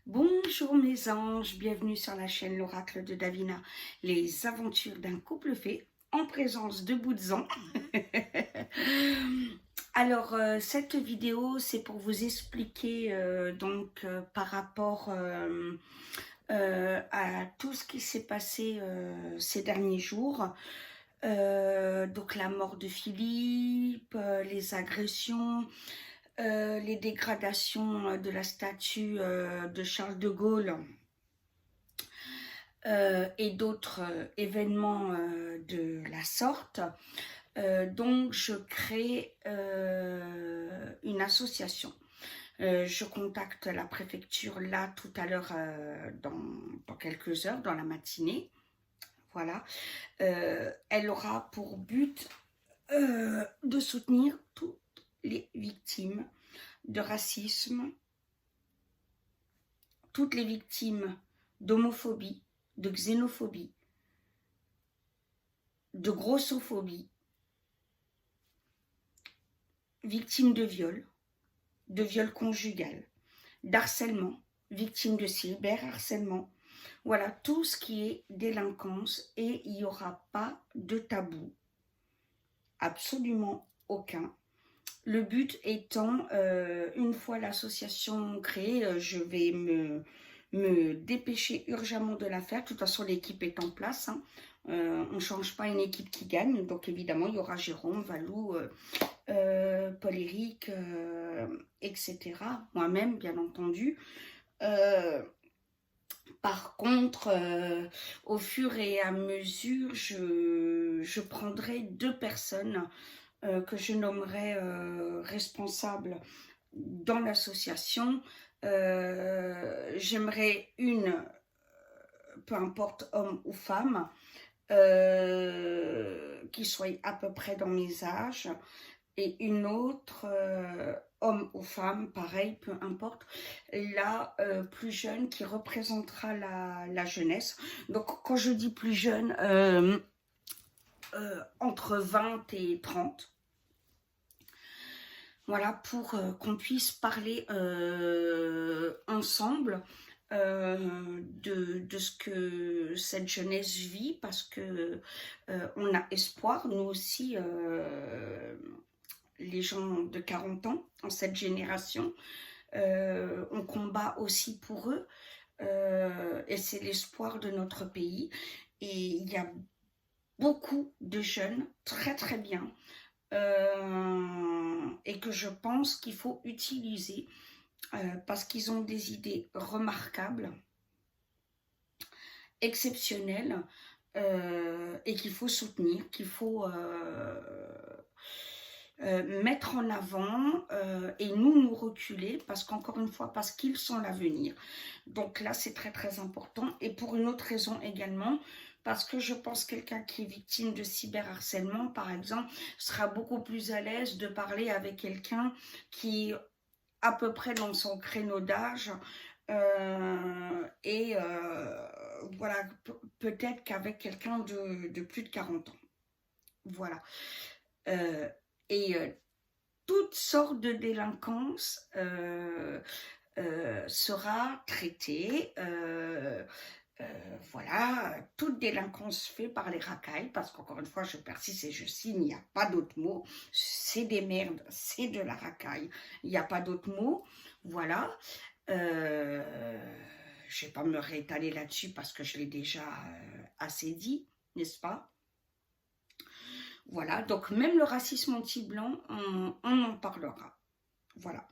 Bonjour mes anges, bienvenue sur la chaîne L'Oracle de Davina, les aventures d'un couple fait en présence de Boudzan. Alors, cette vidéo, c'est pour vous expliquer par rapport à tout ce qui s'est passé ces derniers jours. Donc la mort de Philippe, les agressions, les dégradations de la statue de Charles de Gaulle et d'autres événements de la sorte. Donc je crée une association. Je contacte la préfecture là tout à l'heure dans quelques heures, dans la matinée. Voilà. Elle aura pour but de soutenir toutes les victimes de racisme, toutes les victimes d'homophobie, de xénophobie, de grossophobie, victimes de viol conjugal, d'harcèlement, victimes de cyberharcèlement. Voilà, tout ce qui est délinquance, et il n'y aura pas de tabou, absolument aucun. Le but étant, une fois l'association créée, je vais me dépêcher urgemment de la faire. De toute façon, l'équipe est en place, hein. On ne change pas une équipe qui gagne. Donc évidemment, il y aura Jérôme, Valou, Paul-Éric, etc. Moi-même, bien entendu. Par contre, au fur et à mesure, je prendrai 2 personnes que je nommerai responsables dans l'association. J'aimerais une, peu importe homme ou femme, qui soit à peu près dans mes âges, et une autre, homme ou femme, pareil, peu importe, la plus jeune qui représentera la jeunesse. Donc quand je dis plus jeune, entre 20 et 30. Voilà, pour qu'on puisse parler ensemble de ce que cette jeunesse vit, parce que on a espoir, nous aussi, les gens de 40 ans, en cette génération, on combat aussi pour eux, et c'est l'espoir de notre pays. Et il y a beaucoup de jeunes très très bien, et que je pense qu'il faut utiliser parce qu'ils ont des idées remarquables, exceptionnelles, et qu'il faut soutenir, qu'il faut mettre en avant, et nous reculer, parce qu'encore une fois, parce qu'ils sont l'avenir. Donc là, c'est très très important. Et pour une autre raison également, parce que je pense que quelqu'un qui est victime de cyberharcèlement, par exemple, sera beaucoup plus à l'aise de parler avec quelqu'un qui est à peu près dans son créneau d'âge, et voilà, peut-être qu'avec quelqu'un de plus de 40 ans. Voilà. Euh, et toutes sortes de délinquance sera traitée. Voilà, toute délinquance faite par les racailles, parce qu'encore une fois, je persiste et je signe, il n'y a pas d'autre mot. C'est des merdes, c'est de la racaille. Il n'y a pas d'autre mot. Voilà. Je ne vais pas me réétaler là-dessus parce que je l'ai déjà assez dit, n'est-ce pas? Voilà, donc même le racisme anti-blanc, on en parlera. Voilà.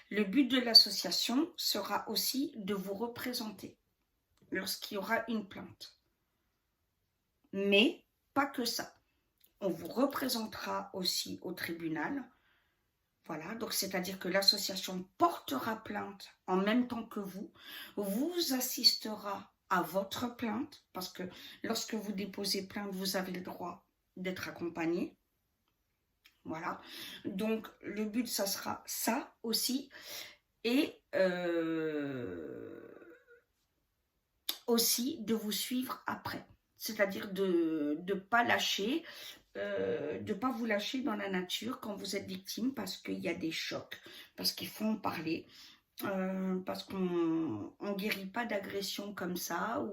Le but de l'association sera aussi de vous représenter lorsqu'il y aura une plainte. Mais pas que ça. On vous représentera aussi au tribunal. Voilà, donc c'est-à-dire que l'association portera plainte en même temps que vous assistera à votre plainte, parce que lorsque vous déposez plainte, vous avez le droit d'être accompagné. Voilà, donc le but, ça sera ça aussi. Et aussi de vous suivre après. C'est-à-dire de ne pas lâcher, de ne pas vous lâcher dans la nature quand vous êtes victime, parce qu'il y a des chocs, parce qu'il faut en parler. parce qu'on ne guérit pas d'agression comme ça,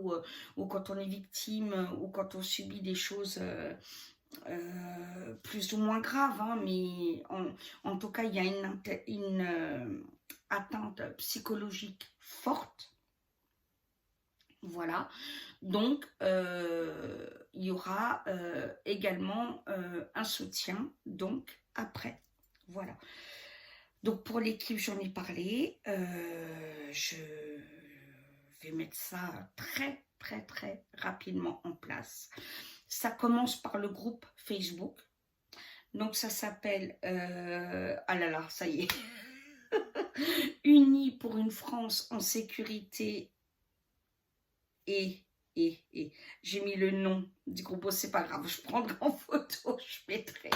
ou quand on est victime, ou quand on subit des choses plus ou moins graves, hein, mais en tout cas, il y a une atteinte psychologique forte. Voilà, donc il y aura également un soutien, donc après, voilà. Donc pour l'équipe, j'en ai parlé, je vais mettre ça très très très rapidement en place. Ça commence par le groupe Facebook, donc ça s'appelle, ah là là, ça y est, Unis pour une France en sécurité et j'ai mis le nom du groupe, bon, c'est pas grave, je prendrai en photo, je mettrai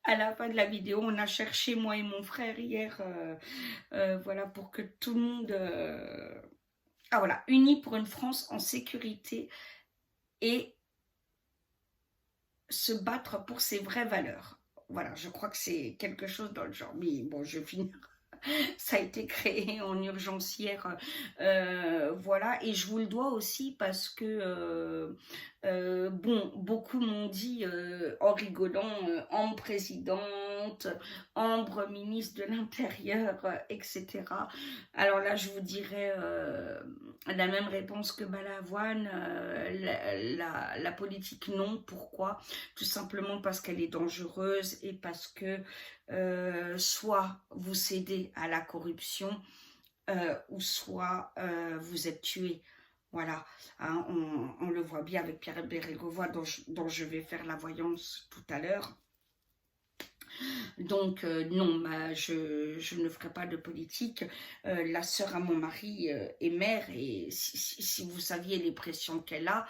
à la fin de la vidéo. On a cherché, moi et mon frère hier, voilà, pour que tout le monde, ah voilà, Unis pour une France en sécurité et se battre pour ses vraies valeurs. Voilà, je crois que c'est quelque chose dans le genre, mais bon, je finis. Ça a été créé en urgence hier, voilà, et je vous le dois aussi parce que, bon, beaucoup m'ont dit en rigolant, Ambre présidente, Ambre ministre de l'Intérieur, etc. Alors là, je vous dirais la même réponse que Balavoine, la politique non. Pourquoi? Tout simplement parce qu'elle est dangereuse et parce que soit vous cédez à la corruption, ou soit vous êtes tué. Voilà, hein, on le voit bien avec Pierre Bérégovoy, dont je vais faire la voyance tout à l'heure. Donc non, je ne ferai pas de politique. La sœur à mon mari est mère, et si vous saviez les pressions qu'elle a,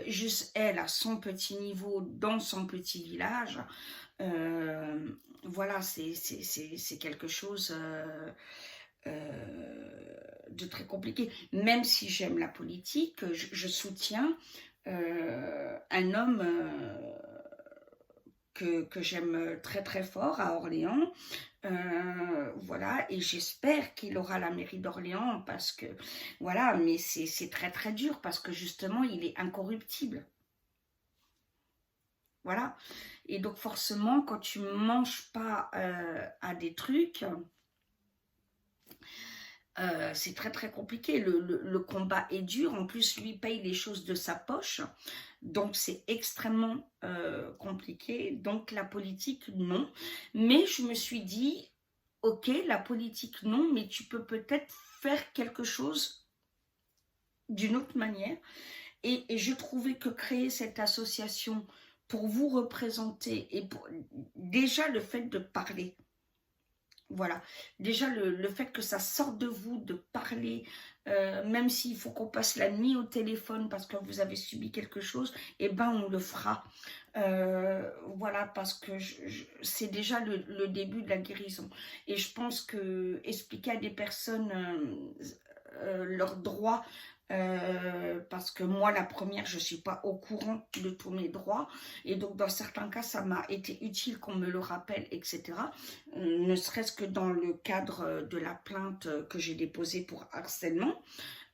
juste elle, à son petit niveau, dans son petit village, voilà, c'est quelque chose de très compliqué. Même si j'aime la politique, je soutiens un homme que j'aime très très fort à Orléans, voilà, et j'espère qu'il aura la mairie d'Orléans, parce que voilà, mais c'est très très dur parce que justement il est incorruptible, voilà. Et donc forcément, quand tu manges pas à des trucs, c'est très très compliqué. Le combat est dur. En plus, lui paye les choses de sa poche. Donc, c'est extrêmement compliqué. Donc, la politique, non. Mais je me suis dit, ok, la politique, non, mais tu peux peut-être faire quelque chose d'une autre manière. Et je trouvais que créer cette association pour vous représenter, et pour, déjà le fait de parler, voilà, déjà le fait que ça sorte de vous, de parler, même s'il faut qu'on passe la nuit au téléphone parce que vous avez subi quelque chose, eh ben on le fera. Voilà, parce que c'est déjà le début de la guérison. Et je pense que expliquer à des personnes leurs droits, parce que moi la première, je ne suis pas au courant de tous mes droits, et donc dans certains cas ça m'a été utile qu'on me le rappelle, etc. Ne serait-ce que dans le cadre de la plainte que j'ai déposée pour harcèlement.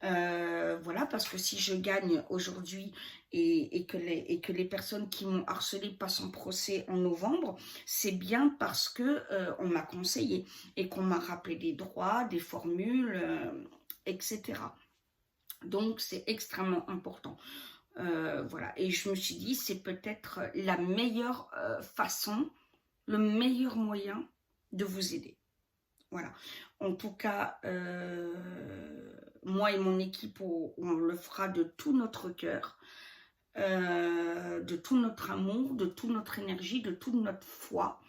Voilà, parce que si je gagne aujourd'hui et que les personnes qui m'ont harcelé passent en procès en novembre, c'est bien parce que on m'a conseillé et qu'on m'a rappelé des droits, des formules, etc. Donc c'est extrêmement important. Voilà, et je me suis dit, c'est peut-être la meilleure façon, le meilleur moyen de vous aider. Voilà, en tout cas, moi et mon équipe, on le fera de tout notre cœur, de tout notre amour, de toute notre énergie, de toute notre foi,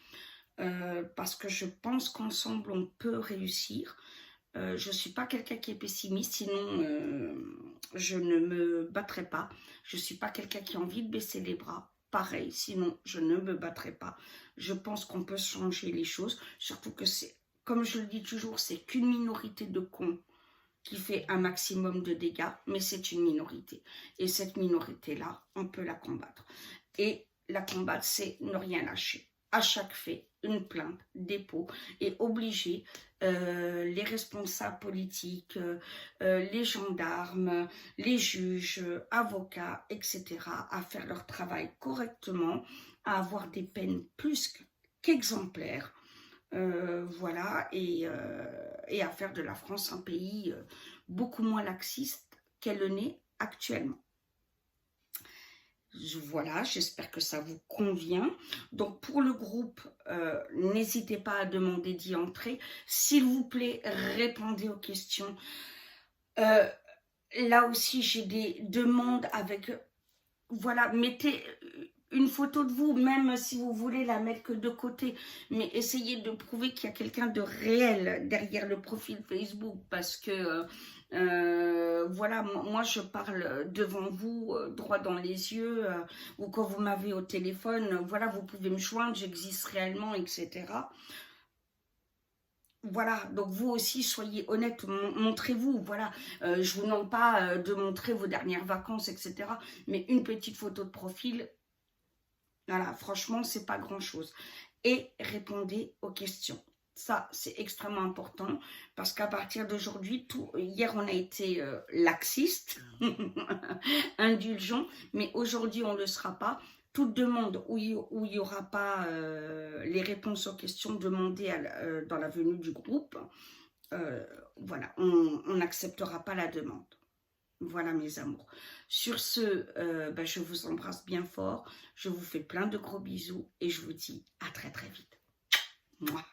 parce que je pense qu'ensemble on peut réussir. Je ne suis pas quelqu'un qui est pessimiste, sinon je ne me battrai pas. Je ne suis pas quelqu'un qui a envie de baisser les bras. Pareil, sinon je ne me battrai pas. Je pense qu'on peut changer les choses, surtout que c'est, comme je le dis toujours, c'est qu'une minorité de cons qui fait un maximum de dégâts, mais c'est une minorité. Et cette minorité-là, on peut la combattre. Et la combattre, c'est ne rien lâcher. à chaque fait, une plainte, dépôt, et obliger les responsables politiques, les gendarmes, les juges, avocats, etc. à faire leur travail correctement, à avoir des peines plus qu'exemplaires, voilà, et à faire de la France un pays beaucoup moins laxiste qu'elle n'est actuellement. Voilà, j'espère que ça vous convient. Donc, pour le groupe, n'hésitez pas à demander d'y entrer. S'il vous plaît, répondez aux questions. Là aussi, j'ai des demandes avec... Voilà, mettez une photo de vous, même si vous voulez la mettre que de côté. Mais essayez de prouver qu'il y a quelqu'un de réel derrière le profil Facebook. Parce que... voilà, moi je parle devant vous, droit dans les yeux, ou quand vous m'avez au téléphone, voilà, vous pouvez me joindre, j'existe réellement, etc. Voilà, donc vous aussi, soyez honnête, montrez-vous, voilà. Je vous demande pas de montrer vos dernières vacances, etc. Mais une petite photo de profil, voilà, franchement, c'est pas grand-chose. Et répondez aux questions. Ça, c'est extrêmement important parce qu'à partir d'aujourd'hui, hier, on a été laxiste, indulgent, mais aujourd'hui, on ne le sera pas. Toute demande où il n'y aura pas les réponses aux questions demandées dans la venue du groupe, voilà, on n'acceptera pas la demande. Voilà mes amours. Sur ce, je vous embrasse bien fort. Je vous fais plein de gros bisous et je vous dis à très très vite. Mouah.